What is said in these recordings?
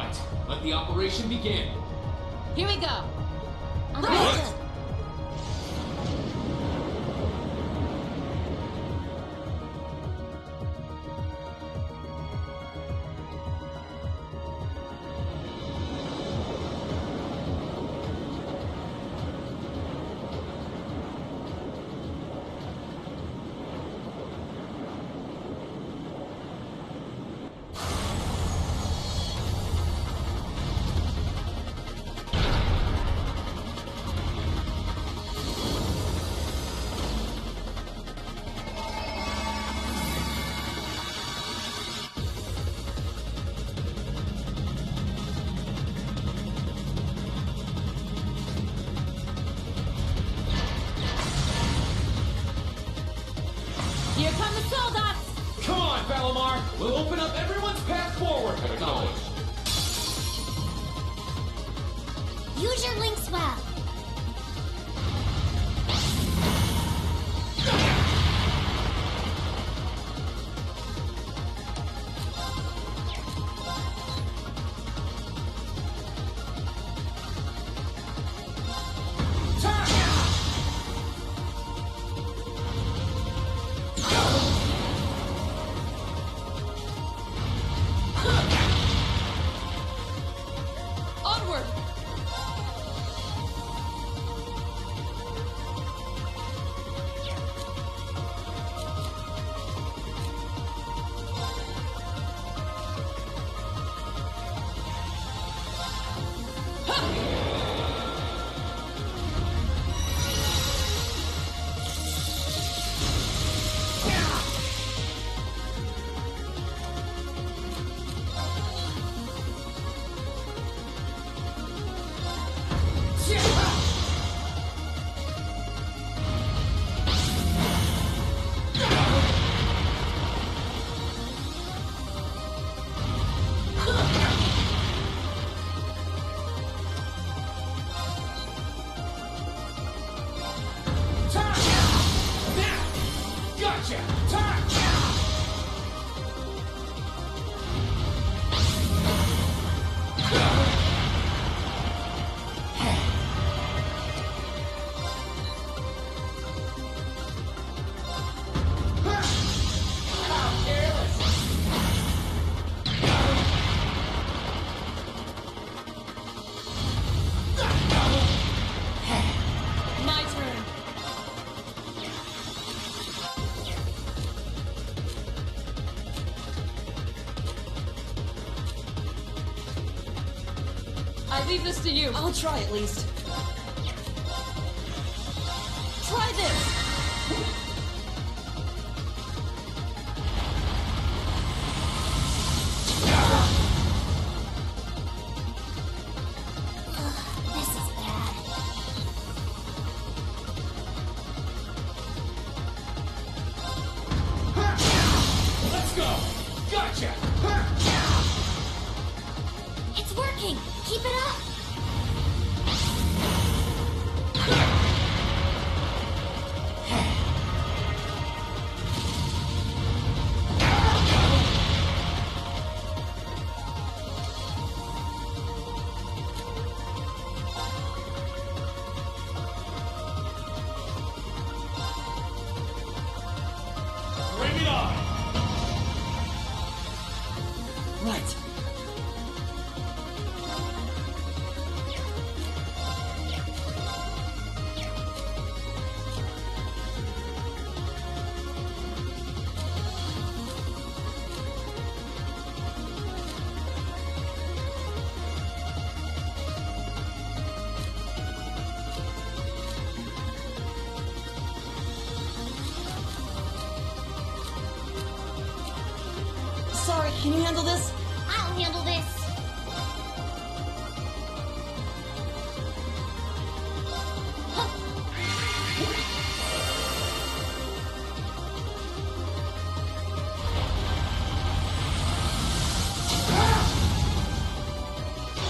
right, let the operation begin. Here we go. What? Here come the Soldots! Come on, Valimar! We'll open up everyone's path forward! Acknowledged. Use your link swell. Onward! Gotcha! Time! How careless! My turn. I leave this to you. I'll try at least. Try this! This is bad. Let's go! Gotcha! It's working. Keep it up. Bring it on! Right. Sorry, can you handle this? I'll handle this.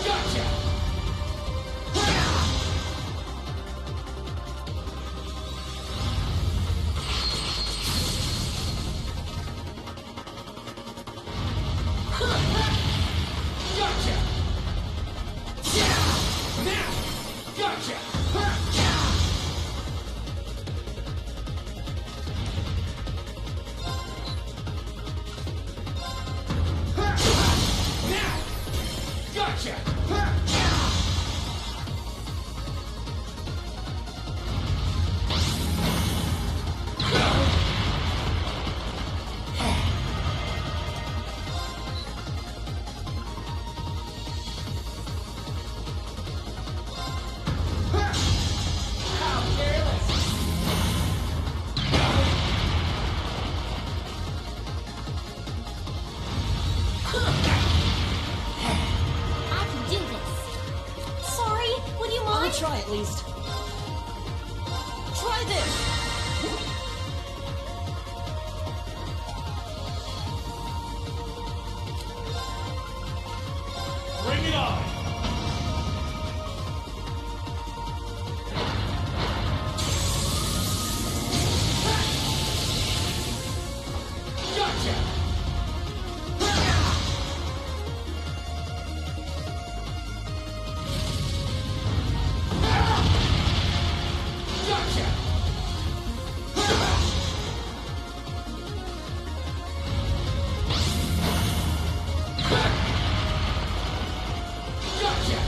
Gotcha! Gotcha! Ha! Now! Gotcha! How careless! I can do this. Sorry, would you I'll mind? try at least. Try this! Bring it on! Gotcha! Gotcha! Gotcha!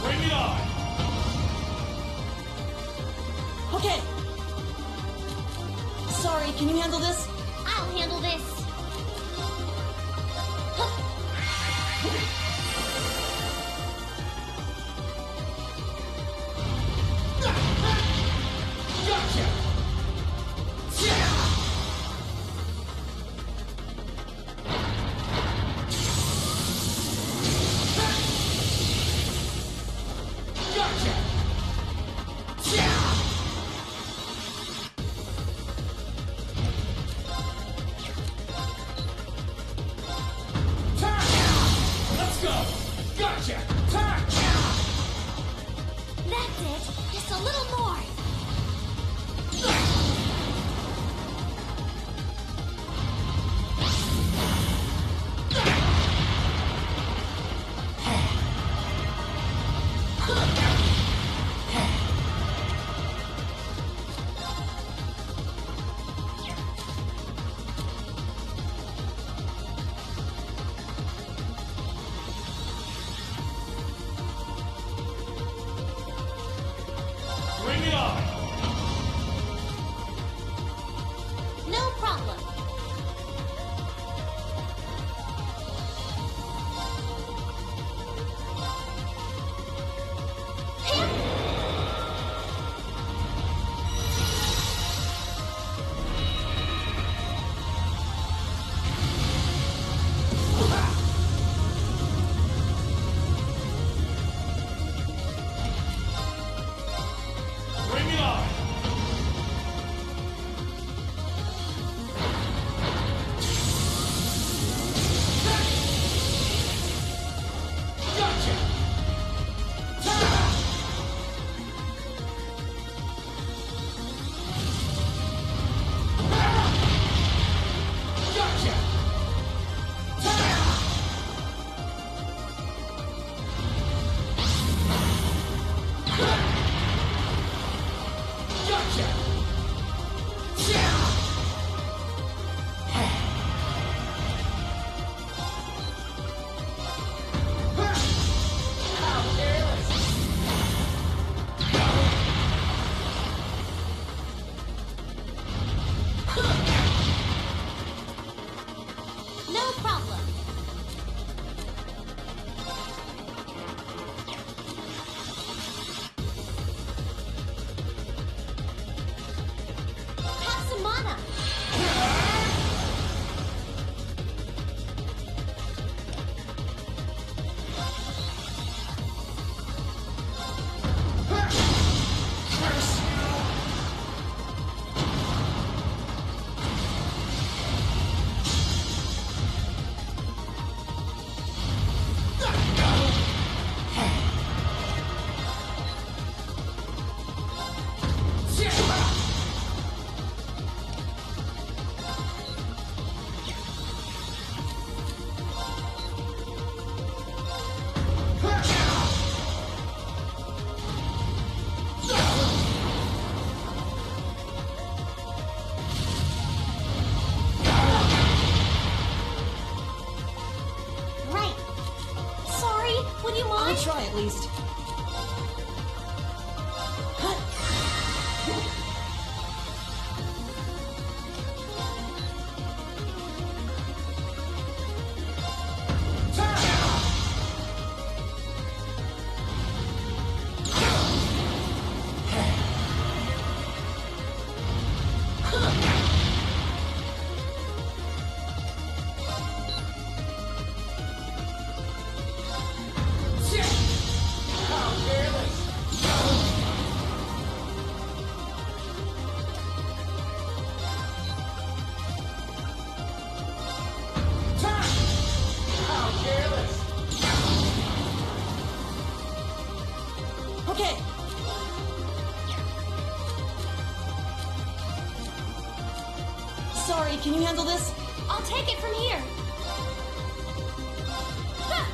Bring it on! Okay. Sorry, can you handle this? I'll handle this. Gotcha! Gotcha! Let's go! Gotcha! That's it. Just a little more. Bring it on! No problem. Bring it on! Gotcha! Gotcha! Gotcha! How careless! No problem. Have some at least. Okay. Sorry, can you handle this? I'll take it from here. Ha!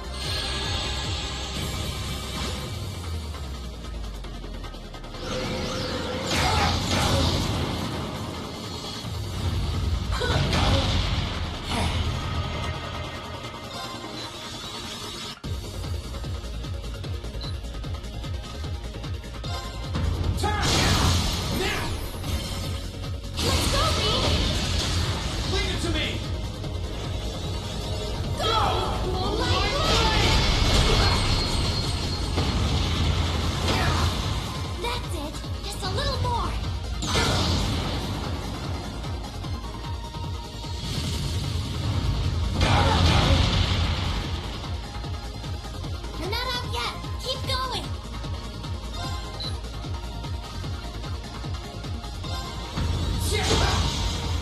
Let's go, Reed! Leave it to me! That's it. Just a little more. You're not out yet. Keep going.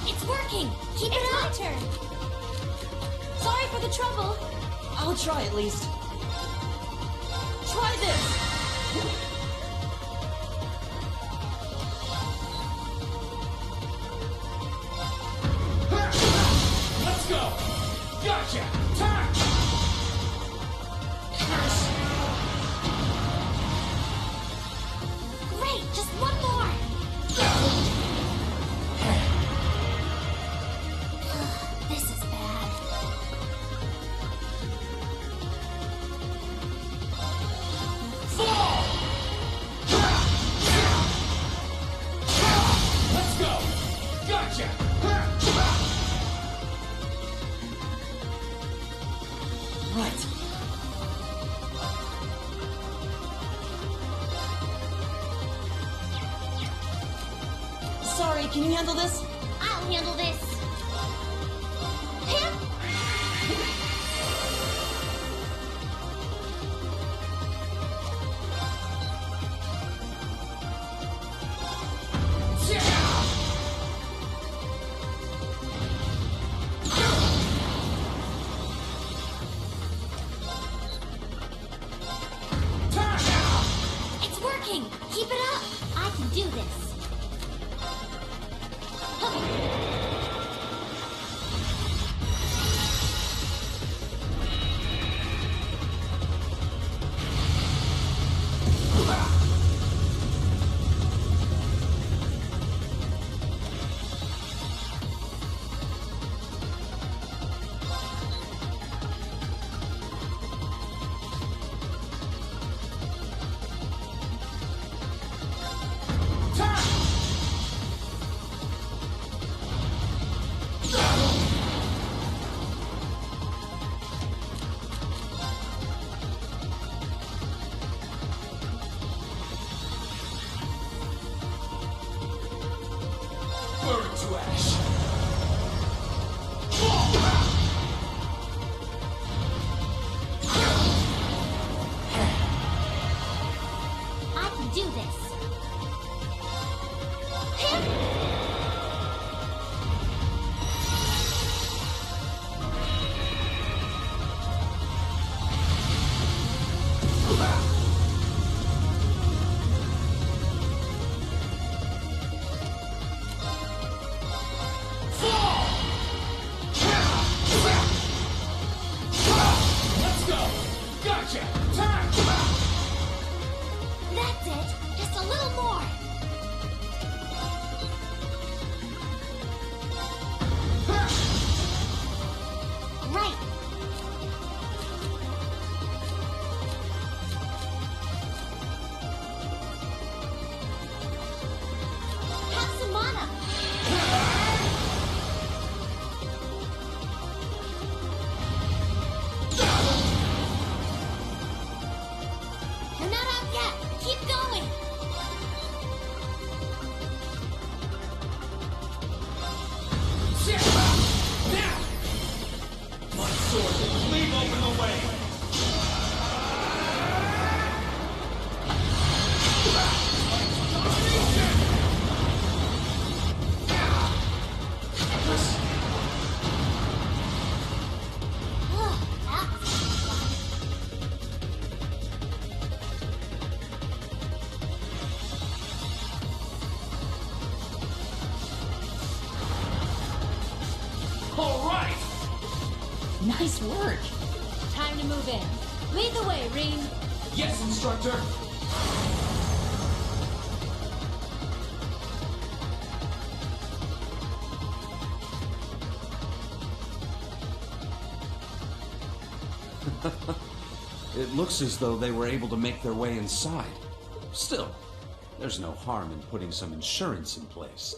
It's working. Keep it up. It's my turn. Sorry for the trouble. I'll try at least. Try this! Let's go! Gotcha! Time! Great. Just one more. This is bad. Fall! Let's go! Gotcha! Right. Sorry, can you handle this? I'll handle this. Him? It's working. Keep it up. I can do this. Burn to ash! I can do this. Him? Let's go! Gotcha! Time! That's it. Just a little more. Nice work. Time to move in. Lead the way, Rean. Yes, instructor. It looks as though they were able to make their way inside. Still, there's no harm in putting some insurance in place.